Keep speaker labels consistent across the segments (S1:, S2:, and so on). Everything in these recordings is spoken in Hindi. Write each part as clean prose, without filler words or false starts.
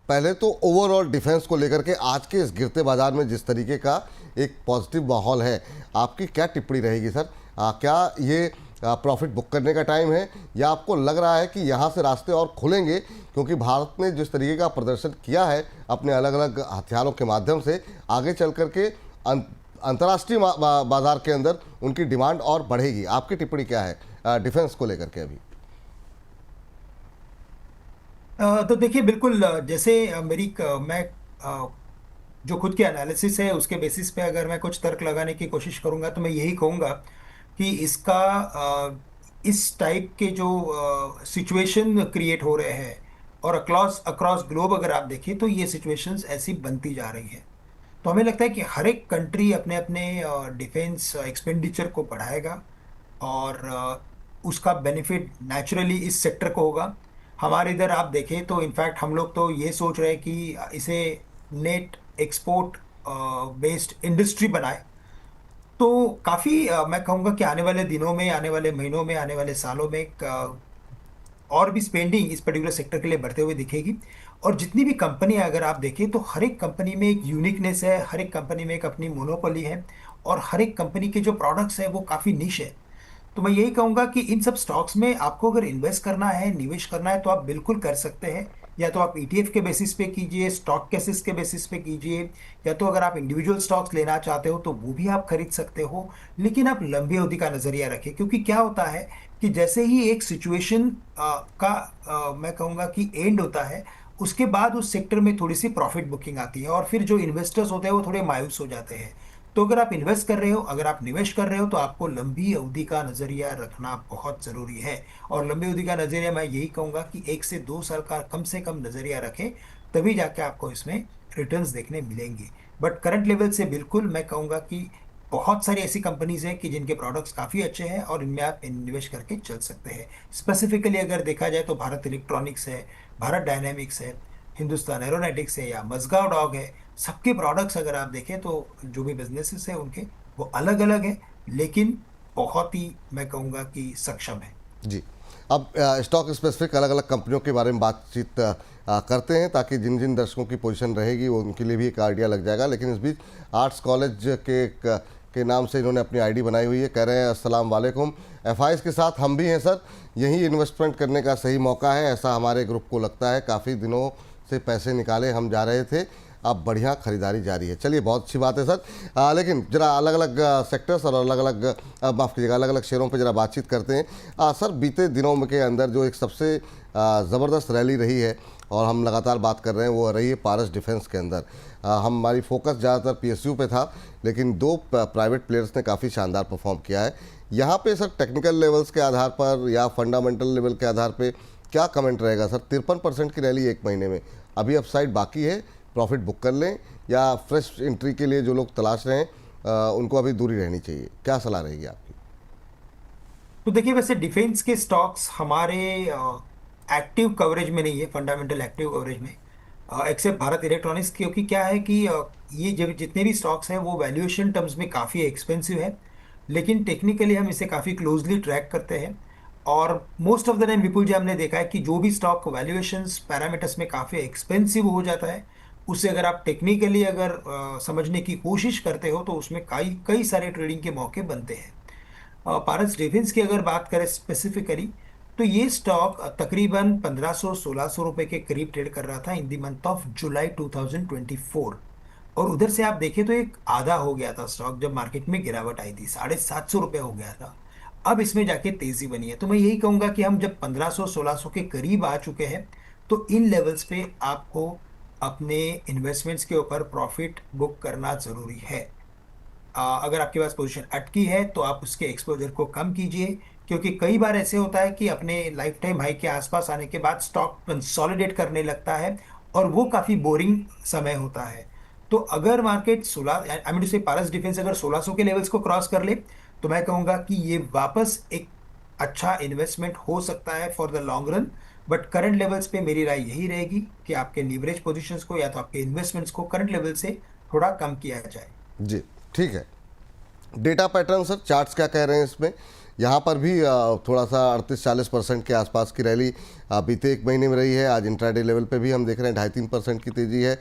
S1: पहले तो ओवरऑल डिफेंस को लेकर के आज के इस गिरते बाजार में जिस तरीके का एक पॉजिटिव माहौल है, आपकी क्या टिप्पणी रहेगी सर? क्या ये प्रॉफिट बुक करने का टाइम है, या आपको लग रहा है कि यहाँ से रास्ते और खुलेंगे, क्योंकि भारत ने जिस तरीके का प्रदर्शन किया है अपने अलग अलग हथियारों के माध्यम से, आगे चल करके अंतर्राष्ट्रीय बाजार के अंदर उनकी डिमांड और बढ़ेगी? आपकी टिप्पणी क्या है डिफेंस को लेकर के अभी?
S2: तो देखिए, बिल्कुल जैसे मैं जो खुद की एनालिसिस है उसके बेसिस पे अगर मैं कुछ तर्क लगाने की कोशिश करूंगा तो मैं यही कहूंगा कि इस टाइप के जो सिचुएशन क्रिएट हो रहे हैं और अक्रॉस अक्रॉस ग्लोब अगर आप देखें तो ये सिचुएशंस ऐसी बनती जा रही हैं। तो हमें लगता है कि हर एक कंट्री अपने अपने डिफेंस एक्सपेंडिचर को बढ़ाएगा और उसका बेनिफिट नेचुरली इस सेक्टर को होगा। हमारे इधर आप देखें तो इनफैक्ट हम लोग तो ये सोच रहे हैं कि इसे नेट एक्सपोर्ट बेस्ड इंडस्ट्री बनाए। तो काफ़ी मैं कहूँगा कि आने वाले दिनों में, आने वाले महीनों में, आने वाले सालों में और भी स्पेंडिंग इस पर्टिकुलर सेक्टर के लिए बढ़ते हुए दिखेगी। और जितनी भी कंपनी अगर आप देखें तो हर एक कंपनी में एक यूनिकनेस है, हर एक कंपनी में एक अपनी मोनोपोली है, और हर एक कंपनी के जो प्रोडक्ट्स है वो काफ़ी निश है। तो मैं यही कहूंगा कि इन सब स्टॉक्स में आपको अगर इन्वेस्ट करना है, निवेश करना है, तो आप बिल्कुल कर सकते हैं। या तो आप ईटीएफ के बेसिस पे कीजिए, स्टॉक केसेस के बेसिस पे कीजिए, या तो अगर आप इंडिविजुअल स्टॉक्स लेना चाहते हो तो वो भी आप खरीद सकते हो। लेकिन आप लंबी अवधि का नजरिया रखें, क्योंकि क्या होता है कि जैसे ही एक सिचुएशन का मैं कहूंगा कि एंड होता है, उसके बाद उस सेक्टर में थोड़ी सी प्रॉफिट बुकिंग आती है और फिर जो इन्वेस्टर्स होते हैं वो थोड़े मायूस हो जाते हैं। तो अगर आप इन्वेस्ट कर रहे हो, अगर आप निवेश कर रहे हो, तो आपको लंबी अवधि का नजरिया रखना बहुत जरूरी है। और लंबी अवधि का नजरिया मैं यही कहूंगा कि 1 से 2 साल का कम से कम नजरिया रखें, तभी जाके आपको इसमें रिटर्न्स देखने मिलेंगे। बट करंट लेवल से बिल्कुल मैं कहूंगा कि बहुत सारी ऐसी कंपनीज हैं कि जिनके प्रोडक्ट्स काफ़ी अच्छे हैं और इनमें आप निवेश करके चल सकते हैं। स्पेसिफिकली अगर देखा जाए तो भारत इलेक्ट्रॉनिक्स है, भारत डायनेमिक्स है, हिंदुस्तान एरोनॉटिक्स है, या मजगांव डॉग है। सबके प्रोडक्ट्स अगर आप देखें तो जो भी बिजनेसेस है उनके, वो अलग अलग है, लेकिन बहुत ही मैं कहूँगा कि सक्षम है।
S1: जी। अब स्टॉक स्पेसिफिक अलग अलग कंपनियों के बारे में बातचीत करते हैं, ताकि जिन जिन दर्शकों की पोजीशन रहेगी वो उनके लिए भी एक आइडिया लग जाएगा। लेकिन इस बीच आर्ट्स कॉलेज के नाम से इन्होंने अपनी आईडी बनाई हुई है, कह रहे हैं अस्सलाम वालेकुम, एफआईज के साथ हम भी हैं सर, यही इन्वेस्टमेंट करने का सही मौका है, ऐसा हमारे ग्रुप को लगता है। काफ़ी दिनों से पैसे निकाले हम जा रहे थे, अब बढ़िया खरीदारी जारी है। चलिए, बहुत अच्छी बात है सर। लेकिन जरा अलग अलग सेक्टर्स और अलग अलग माफ़ कीजिएगा, अलग अलग शेयरों पे जरा बातचीत करते हैं। सर, बीते दिनों में के अंदर जो एक सबसे ज़बरदस्त रैली रही है और हम लगातार बात कर रहे हैं, वो रही है पारस डिफेंस के अंदर। हमारी फोकस ज़्यादातर पीएसयू पे था, लेकिन दो प्राइवेट प्लेयर्स ने काफ़ी शानदार परफॉर्म किया है। यहाँ पे सर टेक्निकल लेवल्स के आधार पर या फंडामेंटल लेवल के आधार पे क्या कमेंट रहेगा सर? 53% की रैली एक महीने में, अभी अपसाइड बाकी है, प्रॉफिट बुक कर लें, या फ्रेश एंट्री के लिए जो लोग तलाश रहे हैं उनको अभी दूरी रहनी चाहिए? क्या सलाह रहेगी आपकी?
S2: तो देखिए, वैसे डिफेंस के स्टॉक्स हमारे एक्टिव कवरेज में नहीं है, फंडामेंटल एक्टिव कवरेज में, एक्सेप्ट भारत इलेक्ट्रॉनिक्स। क्योंकि क्या है कि ये जब जितने भी स्टॉक्स हैं वो वैल्यूएशन टर्म्स में काफ़ी एक्सपेंसिव है, लेकिन टेक्निकली हम इसे काफ़ी क्लोजली ट्रैक करते हैं। और मोस्ट ऑफ द टाइम विपुल जी, हमने देखा है कि जो भी स्टॉक वैल्यूएशंस पैरामीटर्स में काफ़ी एक्सपेंसिव हो जाता है, उसे अगर आप टेक्निकली अगर समझने की कोशिश करते हो तो उसमें कई कई सारे ट्रेडिंग के मौके बनते हैं। पारस डिफेंस की अगर बात करें स्पेसिफिकली, तो ये स्टॉक तकरीबन 1500-1600 रुपए के करीब ट्रेड कर रहा था in the month of July 2024। और उधर से आप देखें तो एक आधा हो गया था स्टॉक, जब मार्केट में गिरावट आई थी 750 रुपये हो गया था। अब इसमें जाके तेजी बनी है। तो मैं यही कहूंगा कि हम जब 1500-1600 के करीब आ चुके हैं, तो इन लेवल्स पे आपको अपने इन्वेस्टमेंट्स के ऊपर प्रॉफिट बुक करना जरूरी है। अगर आपके पास पोजीशन अटकी है तो आप उसके एक्सपोजर को कम कीजिए, क्योंकि कई बार ऐसे होता है कि अपने लाइफ टाइम हाई के आसपास आने के बाद स्टॉक कंसोलिडेट करने लगता है, और वो काफ़ी बोरिंग समय होता है। तो अगर मार्केट 16, आई मीन टू से पारस डिफेंस अगर 1600 के लेवल्स को क्रॉस कर ले, तो मैं कहूँगा कि ये वापस एक अच्छा इन्वेस्टमेंट हो सकता है for the long run. But current levels पे मेरी राय यही रहेगी कि आपके लीवरेज पोजीशंस को या तो आपके इन्वेस्टमेंट्स को करंट लेवल से थोड़ा कम किया जाए।
S1: जी, ठीक है। डेटा पैटर्न सर, चार्ट्स क्या कह रहे हैं इसमें? यहाँ पर भी थोड़ा सा 38-40% के आसपास की रैली बीते एक महीने में रही है। आज इंट्राडे लेवल पे भी हम देख रहे हैं 2.5-3% की तेज़ी है।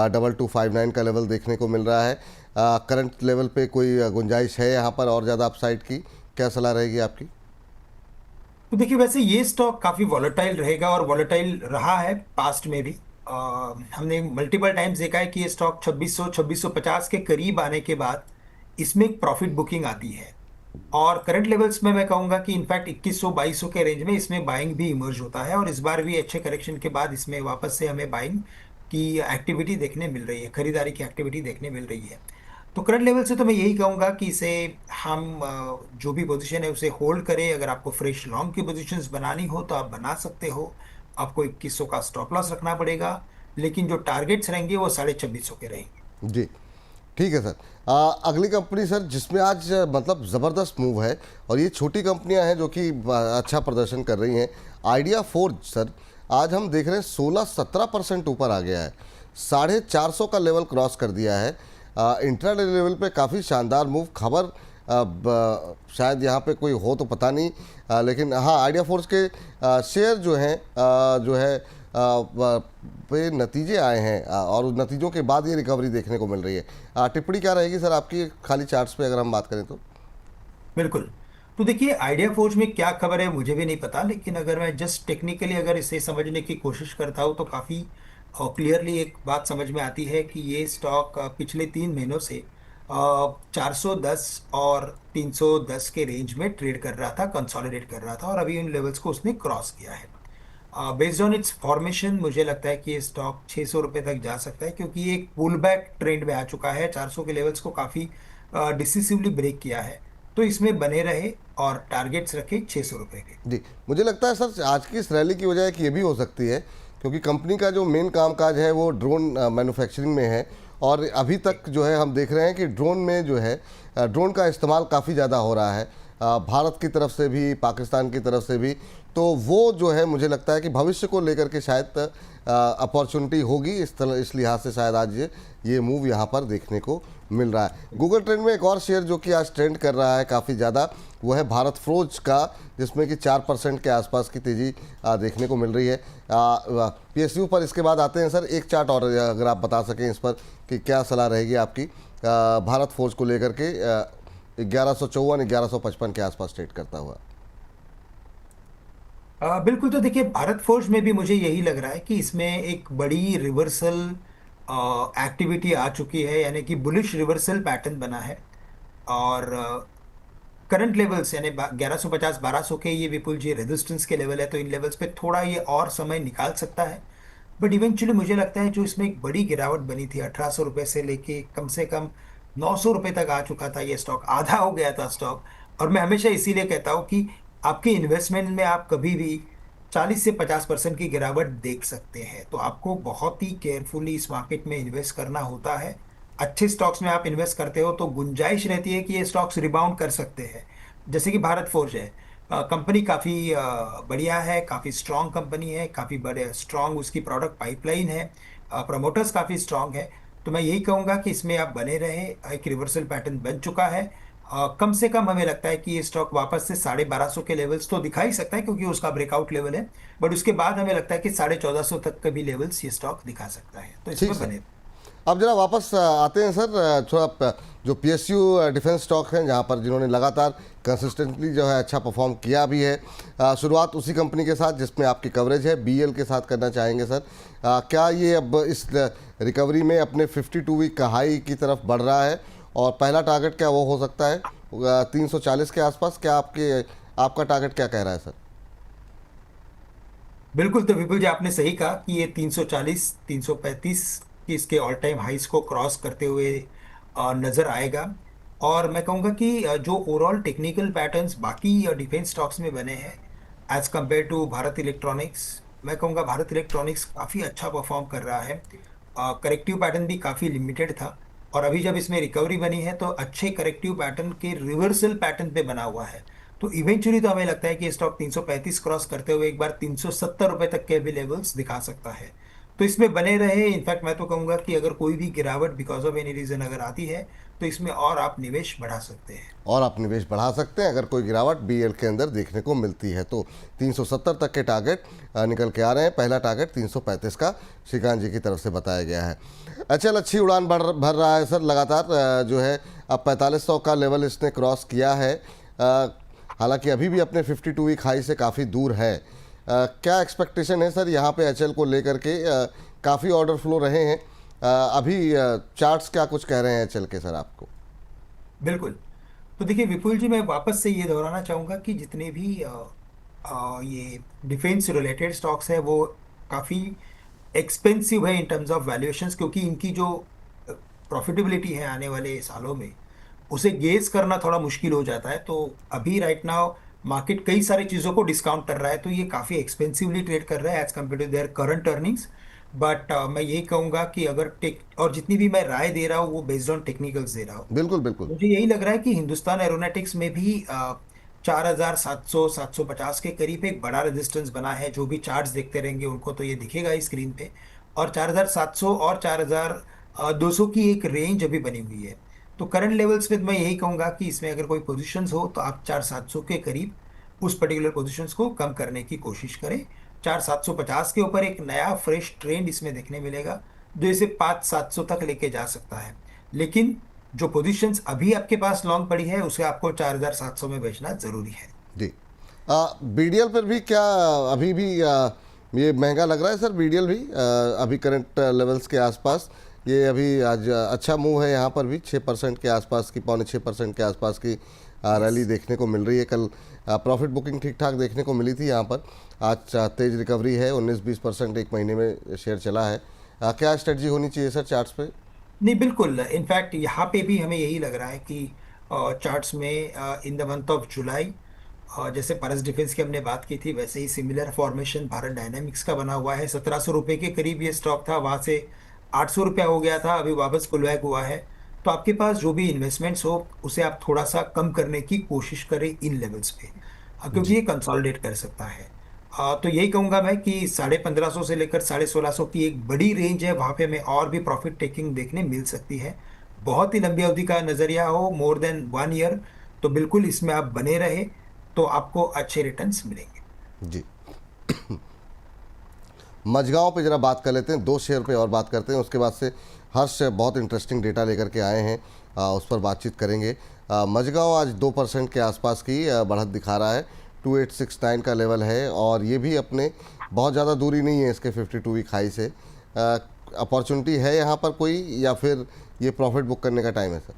S1: 2259 का लेवल देखने को मिल रहा है। करंट लेवल पे कोई गुंजाइश है यहाँ पर और ज़्यादा अपसाइड की? क्या सलाह रहेगी आपकी?
S2: तो देखिए, वैसे ये स्टॉक काफी वॉलेटाइल रहेगा और वॉलेटाइल रहा है पास्ट में भी। हमने मल्टीपल टाइम्स देखा है कि ये स्टॉक 2600 2650 के करीब आने के बाद इसमें एक प्रॉफिट बुकिंग आती है। और करंट लेवल्स में मैं कहूंगा कि इनफैक्ट 2100 2200 के रेंज में इसमें बाइंग भी इमर्ज होता है, और इस बार भी अच्छे करेक्शन के बाद इसमें वापस से हमें बाइंग की एक्टिविटी देखने मिल रही है, खरीदारी की एक्टिविटी देखने मिल रही है। तो करंट लेवल से तो मैं यही कहूंगा कि इसे हम जो भी पोजीशन है उसे होल्ड करें। अगर आपको फ्रेश लॉन्ग की पोजीशंस बनानी हो तो आप बना सकते हो। आपको 2100 का स्टॉप लॉस रखना पड़ेगा, लेकिन जो टारगेट्स रहेंगे वो 2650 के रहेंगे।
S1: जी, ठीक है सर। अगली कंपनी सर जिसमें आज मतलब ज़बरदस्त मूव है, और ये छोटी कंपनियां हैं जो कि अच्छा प्रदर्शन कर रही हैं। आइडिया फोर्ज सर, आज हम देख रहे हैं 16-17% ऊपर आ गया है, 450 का लेवल क्रॉस कर दिया है। इंट्राडे लेवल पे काफ़ी शानदार मूव। खबर शायद यहाँ पे कोई हो तो पता नहीं, लेकिन हाँ, आइडिया फोर्स के शेयर जो हैं जो है पे नतीजे आए हैं, और उस नतीजों के बाद ये रिकवरी देखने को मिल रही है। टिप्पणी क्या रहेगी सर आपकी खाली चार्ट्स पे अगर हम बात करें तो?
S2: बिल्कुल। तो देखिए, आइडिया फोर्ज में क्या खबर है मुझे भी नहीं पता, लेकिन अगर मैं जस्ट टेक्निकली अगर इसे समझने की कोशिश करता हूँ तो काफ़ी क्लियरली एक बात समझ में आती है कि ये स्टॉक पिछले 3 महीनों से 410 और 310 के रेंज में ट्रेड कर रहा था, कंसोलिडेट कर रहा था, और अभी उन लेवल्स को उसने क्रॉस किया है। बेस्ड ऑन इट्स फॉर्मेशन मुझे लगता है कि ये स्टॉक 600 रुपये तक जा सकता है, क्योंकि ये एक पुल बैक ट्रेंड में आ चुका है। 400 के लेवल्स को काफ़ी डिसिसिवली ब्रेक किया है। तो इसमें बने रहे और टारगेट्स रखे 600 रुपये के।
S1: जी, मुझे लगता है सर आज की इस रैली की वजह एक ये भी हो सकती है, क्योंकि कंपनी का जो मेन कामकाज है वो ड्रोन मैन्युफैक्चरिंग में है, और अभी तक जो है हम देख रहे हैं कि ड्रोन में जो है ड्रोन का इस्तेमाल काफ़ी ज़्यादा हो रहा है, भारत की तरफ से भी, पाकिस्तान की तरफ से भी। तो वो जो है मुझे लगता है कि भविष्य को लेकर के शायद अपॉर्चुनिटी होगी, इस लिहाज से शायद आज ये मूव यहाँ पर देखने को मिल रहा है। गूगल ट्रेंड में एक और शेयर जो कि आज ट्रेंड कर रहा है काफ़ी ज़्यादा, वो है भारत फोर्ज का, जिसमें कि 4% के आसपास की तेज़ी देखने को मिल रही है। पीएसयू पर इसके बाद आते हैं सर। एक चार्ट और अगर आप बता सकें इस पर कि क्या सलाह रहेगी आपकी भारत फोर्ज को लेकर के, 1154-1155 के आसपास ट्रेड करता हुआ।
S2: बिल्कुल। तो देखिए, भारत फोर्ज में भी मुझे यही लग रहा है कि इसमें एक बड़ी रिवर्सल एक्टिविटी आ चुकी है, यानी कि बुलिश रिवर्सल पैटर्न बना है। और करंट लेवल्स यानी 1150 1200 के ये विपुल जी रेजिस्टेंस के लेवल है, तो इन लेवल्स पे थोड़ा ये और समय निकाल सकता है। बट इवेंचुअली मुझे लगता है जो इसमें एक बड़ी गिरावट बनी थी 1800 रुपये से लेके कम से कम 900 रुपये तक आ चुका था ये स्टॉक, आधा हो गया था स्टॉक। और मैं हमेशा इसीलिए कहता हूँ कि आपके इन्वेस्टमेंट में आप कभी भी 40 से 50% की गिरावट देख सकते हैं, तो आपको बहुत ही केयरफुली इस मार्केट में इन्वेस्ट करना होता है। अच्छे स्टॉक्स में आप इन्वेस्ट करते हो तो गुंजाइश रहती है कि ये स्टॉक्स रिबाउंड कर सकते हैं। जैसे कि भारत फोर्ज है, कंपनी काफ़ी बढ़िया है, काफ़ी स्ट्रांग कंपनी है, काफ़ी बड़े स्ट्रांग उसकी प्रोडक्ट पाइपलाइन है, प्रमोटर्स काफ़ी स्ट्रांग है। तो मैं यही कहूँगा कि इसमें आप बने रहे। एक रिवर्सल पैटर्न बन चुका है। कम से कम हमें लगता है कि ये स्टॉक वापस से 1250 के लेवल्स तो दिखा ही सकता है, क्योंकि उसका ब्रेकआउट लेवल है। बट उसके बाद हमें लगता है कि 1450 तक के भी लेवल्स ये स्टॉक दिखा सकता है, तो
S1: ठीक
S2: इसमें
S1: सर।
S2: बने।
S1: अब जरा वापस आते हैं सर, थोड़ा जो पीएसयू डिफेंस स्टॉक हैं जहां पर जिन्होंने लगातार कंसिस्टेंटली जो है अच्छा परफॉर्म किया भी है। शुरुआत उसी कंपनी के साथ जिसमें आपकी कवरेज है, बीएल के साथ करना चाहेंगे सर। क्या ये अब इस रिकवरी में अपने 52 वीक का हाई की तरफ बढ़ रहा है, और पहला टारगेट क्या वो हो सकता है 340 के आसपास? क्या आपका टारगेट क्या कह रहा है सर?
S2: बिल्कुल। तो विपुल जी, आपने सही कहा कि ये 340 335 की इसके ऑल टाइम हाइस को क्रॉस करते हुए नजर आएगा। और मैं कहूँगा कि जो ओवरऑल टेक्निकल पैटर्न्स बाकी डिफेंस स्टॉक्स में बने हैं as compare to Bharat Electronics, मैं कहूँगा भारत इलेक्ट्रॉनिक्स काफ़ी अच्छा परफॉर्म कर रहा है। करेक्टिव पैटर्न भी काफ़ी लिमिटेड था, और अभी जब इसमें रिकवरी बनी है तो अच्छे करेक्टिव पैटर्न के रिवर्सल पैटर्न पे बना हुआ है। तो इवेंचुअली तो हमें लगता है कि स्टॉक 335 क्रॉस करते हुए एक बार 370 रुपये तक के भी लेवल्स दिखा सकता है। तो इसमें बने रहे। इनफैक्ट मैं तो कहूंगा कि अगर कोई भी गिरावट बिकॉज ऑफ एनी रीजन अगर आती है तो इसमें और आप निवेश बढ़ा सकते हैं।
S1: और आप निवेश बढ़ा सकते हैं अगर कोई गिरावट बीएल के अंदर देखने को मिलती है तो। 370 तक के टारगेट निकल के आ रहे हैं। पहला टारगेट 335 का श्रीकांत जी की तरफ से बताया गया है। अच्छा, अच्छी उड़ान भर रहा है सर लगातार, जो है अब 4500 का लेवल इसने क्रॉस किया है। हालांकि अभी भी अपने 52 वीक हाई से काफ़ी दूर है। क्या एक्सपेक्टेशन है सर यहाँ पे एचएल को लेकर के? काफ़ी ऑर्डर फ्लो रहे हैं। अभी चार्ट्स क्या कुछ कह रहे हैं एचएल के सर आपको?
S2: बिल्कुल। तो देखिए विपुल जी, मैं वापस से ये दोहराना चाहूंगा कि जितने भी ये डिफेंस रिलेटेड स्टॉक्स है वो काफ़ी एक्सपेंसिव है इन टर्म्स ऑफ वैल्यूएशंस, क्योंकि इनकी जो प्रॉफिटेबिलिटी है आने वाले सालों में उसे गेज करना थोड़ा मुश्किल हो जाता है। तो अभी राइट नाउ मार्केट कई सारी चीज़ों को डिस्काउंट कर रहा है, तो ये काफ़ी एक्सपेंसिवली ट्रेड कर रहा है as compare to their current earnings. But मैं यही कहूंगा कि अगर टेक और जितनी भी मैं राय दे रहा हूँ वो बेस्ड ऑन टेक्निकल्स दे रहा हूँ।
S1: बिल्कुल बिल्कुल।
S2: मुझे यही लग रहा है कि हिंदुस्तान एरोनॉटिक्स में भी 4700 750 के करीब एक बड़ा रेजिस्टेंस बना है। जो भी चार्ट्स देखते रहेंगे उनको तो ये दिखेगा ही स्क्रीन पे। और 4700 और 4200 की एक रेंज अभी बनी हुई है। तो करंट लेवल्स पे मैं यही कहूंगा कि इसमें अगर कोई पोजीशंस हो तो आप 4700 के करीब उस पर्टिकुलर पोजीशंस को कम करने की कोशिश करें। 4750 के ऊपर एक नया फ्रेश ट्रेंड इसमें देखने मिलेगा जो इसे 5700 तक लेके जा सकता है। लेकिन जो पोजीशंस अभी आपके पास लॉन्ग पड़ी है उसे आपको 4700 में बेचना जरूरी है।
S1: जी। बीडीएल पर भी क्या अभी भी ये महंगा लग रहा है सर? बीडीएल भी अभी करंट लेवल्स के आसपास, ये अभी आज अच्छा मूव है यहाँ पर भी 6% के आसपास की, 5.25% के आसपास की
S2: यस।
S1: रैली देखने को मिल रही है। कल प्रॉफिट बुकिंग ठीक ठाक देखने को मिली थी यहाँ पर। आज तेज रिकवरी है, 19-20% एक महीने में शेयर चला है। क्या स्ट्रेटजी होनी चाहिए सर चार्ट्स पे?
S2: नहीं, बिल्कुल। इनफैक्ट यहाँ पे भी हमें यही लग रहा है कि चार्ट्स में in the month of July जैसे पारस डिफेंस की हमने बात की थी वैसे ही सिमिलर फॉर्मेशन भारत डायनामिक्स का बना हुआ है। 1700 रुपये के करीब ये स्टॉक था, वहां से 800 रुपया हो गया था, अभी वापस पुल बैक हुआ है। तो आपके पास जो भी इन्वेस्टमेंट्स हो उसे आप थोड़ा सा कम करने की कोशिश करें इन लेवल्स पे, क्योंकि
S1: जी
S2: ये कंसोलिडेट कर सकता है। तो यही कहूंगा मैं कि 1550 से लेकर 1650 की एक बड़ी रेंज है, वहां पे हमें और भी प्रॉफिट टेकिंग देखने मिल सकती है। बहुत ही लंबी अवधि का नजरिया हो, मोर देन 1 ईयर, तो बिल्कुल इसमें आप बने रहे तो आपको अच्छे रिटर्न्स मिलेंगे।
S1: जी। मझगांव पे जरा बात कर लेते हैं, 2 शेयर पे और बात करते हैं, उसके बाद से हर्ष बहुत इंटरेस्टिंग डेटा लेकर के आए हैं, उस पर बातचीत करेंगे। मझगांव आज 2% के आसपास की बढ़त दिखा रहा है। 2869 का लेवल है और ये भी अपने बहुत ज़्यादा दूरी नहीं है इसके 52 वीक हाई से। अपॉर्चुनिटी है यहाँ पर कोई, या फिर ये प्रॉफिट बुक करने का टाइम है सर?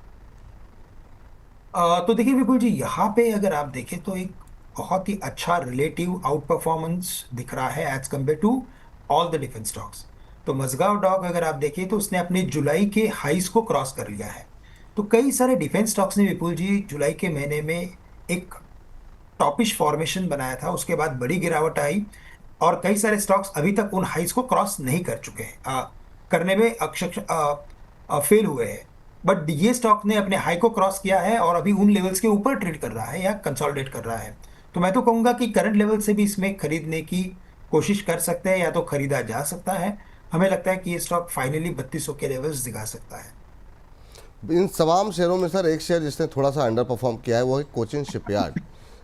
S2: तो देखिए विपुल जी, यहाँ पे अगर आप देखें तो एक बहुत ही अच्छा रिलेटिव आउट परफॉर्मेंस दिख रहा है as compare to all the defence stocks. तो मजगांव डॉग अगर आप देखें तो उसने अपने जुलाई के हाइस को क्रॉस कर लिया है। तो कई सारे डिफेंस स्टॉक्स ने विपुल जी जुलाई के महीने में एक टॉपिश फॉर्मेशन बनाया था, उसके बाद बड़ी गिरावट आई और कई सारे स्टॉक्स अभी तक उन हाइस को क्रॉस नहीं कर चुके हैं, करने में अक्षक्ष फेल हुए हैं। बट ये स्टॉक ने अपने हाई को क्रॉस किया है और अभी उन लेवल्स के ऊपर ट्रेड कर रहा है या कंसोलिडेट कर रहा है। तो मैं तो कहूंगा कि करंट लेवल से भी इसमें खरीदने की कोशिश कर सकते हैं या तो खरीदा जा सकता है। हमें लगता है कि ये स्टॉक फाइनली 3200 के लेवल्स दिखा सकता है।
S1: इन तमाम शेयरों में सर एक शेयर जिसने थोड़ा सा अंडर परफॉर्म किया है वो है कोचिन शिपयार्ड।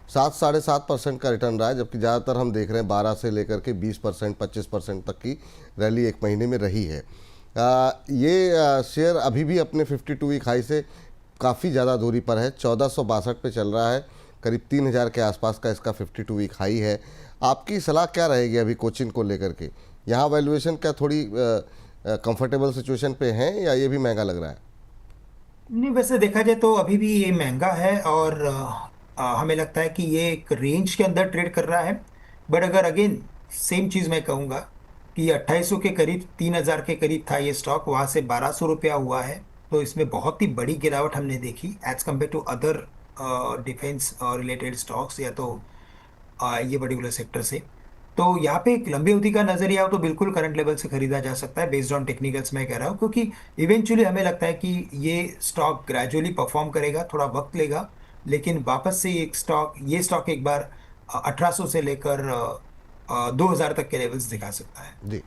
S1: 7-7.5% का रिटर्न रहा है, जबकि ज़्यादातर हम देख रहे हैं 12 से लेकर के 20%, 25% तक की रैली एक महीने में रही है। ये शेयर अभी भी अपने 52 वीक हाई से काफ़ी ज़्यादा दूरी पर है, 1462 पे चल रहा है, करीब 3000 के आसपास का इसका 52 वीक हाई है। आपकी सलाह क्या रहेगी अभी कोचिन को लेकर के? यहाँ वैल्यूएशन क्या थोड़ी कंफर्टेबल सिचुएशन पे है या ये भी महंगा लग रहा है?
S2: नहीं, वैसे देखा जाए तो अभी भी ये महंगा है और हमें लगता है कि ये एक रेंज के अंदर ट्रेड कर रहा है। बट अगर अगेन सेम चीज़ मैं कहूँगा कि 2800 के करीब, 3000 के करीब था ये स्टॉक, वहाँ से 1200 रुपया हुआ है। तो इसमें बहुत ही बड़ी गिरावट हमने देखी as compare to other defence related stocks या तो ये पर्टिकुलर सेक्टर से। तो यहाँ पे एक लंबी अवधि का नजरिया हो तो बिल्कुल करंट लेवल से खरीदा जा सकता है बेस्ड ऑन टेक्निकल्स, मैं कह रहा हूँ, क्योंकि इवेंचुअली हमें लगता है कि ये स्टॉक ग्रेजुअली परफॉर्म करेगा, थोड़ा वक्त लेगा, लेकिन वापस से ये स्टॉक एक बार 1800 से लेकर 2000 तक के लेवल्स दिखा सकता है।
S1: जी।